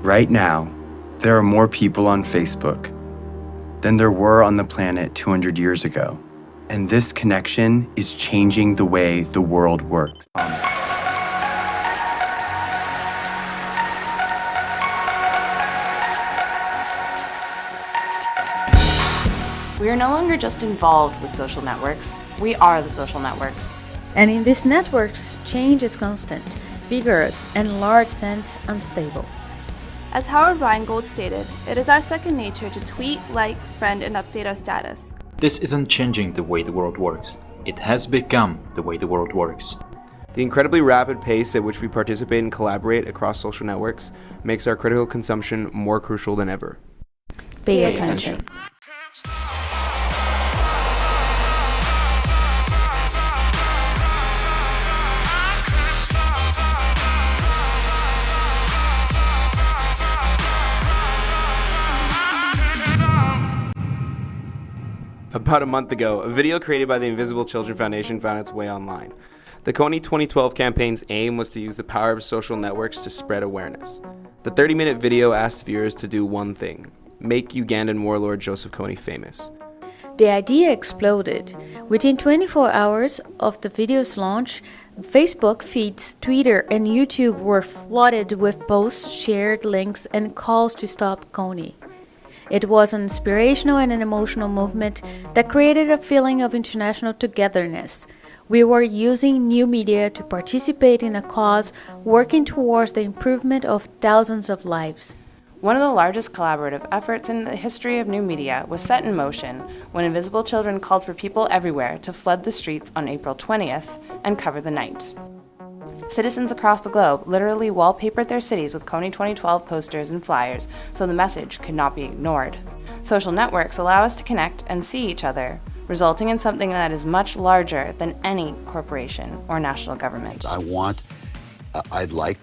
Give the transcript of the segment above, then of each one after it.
Right now, there are more people on Facebook than there were on the planet 200 years ago. And this connection is changing the way the world works. We are no longer just involved with social networks, we are the social networks. And in these networks, change is constant, vigorous, and in large sense unstable. As Howard Rheingold stated, it is our second nature to tweet, like, friend, and update our status. This isn't changing the way the world works. It has become the way the world works. The incredibly rapid pace at which we participate and collaborate across social networks makes our critical consumption more crucial than ever. Pay attention. About a month ago, a video created by the Invisible Children Foundation found its way online. The Kony 2012 campaign's aim was to use the power of social networks to spread awareness. The 30-minute video asked viewers to do one thing: make Ugandan warlord Joseph Kony famous. The idea exploded. Within 24 hours of the video's launch, Facebook feeds, Twitter, and YouTube were flooded with posts, shared links, and calls to stop Kony. It was an inspirational and an emotional movement that created a feeling of international togetherness. We were using new media to participate in a cause working towards the improvement of thousands of lives. One of the largest collaborative efforts in the history of new media was set in motion when Invisible Children called for people everywhere to flood the streets on April 20th and cover the night. Citizens across the globe literally wallpapered their cities with Kony 2012 posters and flyers so the message could not be ignored. Social networks allow us to connect and see each other, resulting in something that is much larger than any corporation or national government. I'd like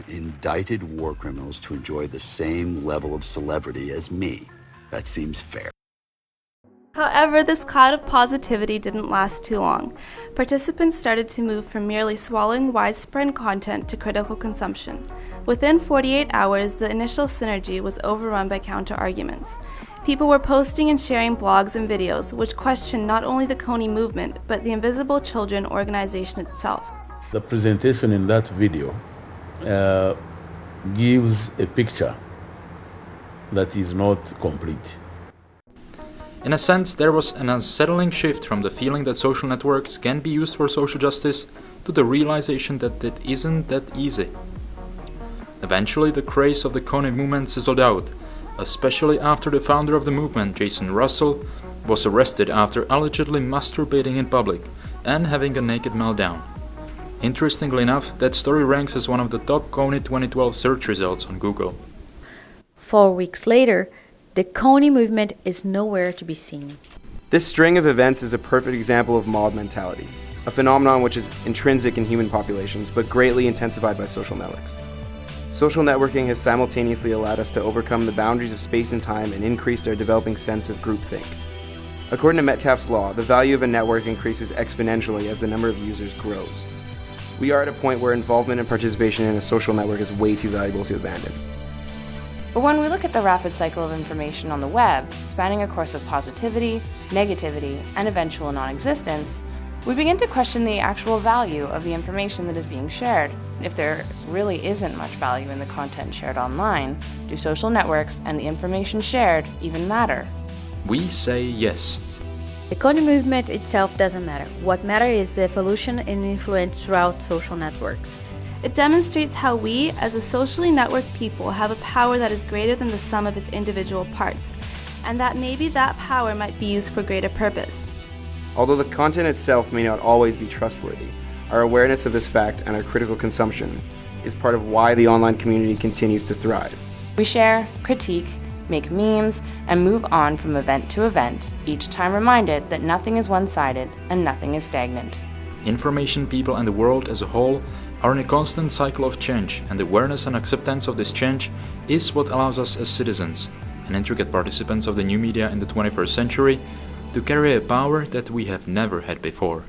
indicted war criminals to enjoy the same level of celebrity as me. That seems fair. However, this cloud of positivity didn't last too long. Participants started to move from merely swallowing widespread content to critical consumption. Within 48 hours, the initial synergy was overrun by counter-arguments. People were posting and sharing blogs and videos which questioned not only the Kony movement, but the Invisible Children organization itself. The presentation in that video gives a picture that is not complete. In a sense, there was an unsettling shift from the feeling that social networks can be used for social justice to the realization that it isn't that easy. Eventually, the craze of the Kony movement sizzled out, especially after the founder of the movement, Jason Russell, was arrested after allegedly masturbating in public and having a naked meltdown. Interestingly enough, that story ranks as one of the top Kony 2012 search results on Google. 4 weeks later, the Kony movement is nowhere to be seen. This string of events is a perfect example of mob mentality, a phenomenon which is intrinsic in human populations but greatly intensified by social networks. Social networking has simultaneously allowed us to overcome the boundaries of space and time and increased our developing sense of groupthink. According to Metcalfe's law, the value of a network increases exponentially as the number of users grows. We are at a point where involvement and participation in a social network is way too valuable to abandon. But when we look at the rapid cycle of information on the web, spanning a course of positivity, negativity, and eventual non-existence, we begin to question the actual value of the information that is being shared. If there really isn't much value in the content shared online, do social networks and the information shared even matter? We say yes. The Kony movement itself doesn't matter. What matters is the evolution and influence throughout social networks. It demonstrates how we, as a socially networked people, have a power that is greater than the sum of its individual parts, and that maybe that power might be used for greater purpose. Although the content itself may not always be trustworthy, our awareness of this fact and our critical consumption is part of why the online community continues to thrive. We share, critique, make memes, and move on from event to event, each time reminded that nothing is one-sided and nothing is stagnant. Information people and the world as a whole are in a constant cycle of change, and awareness and acceptance of this change is what allows us as citizens and intricate participants of the new media in the 21st century to carry a power that we have never had before.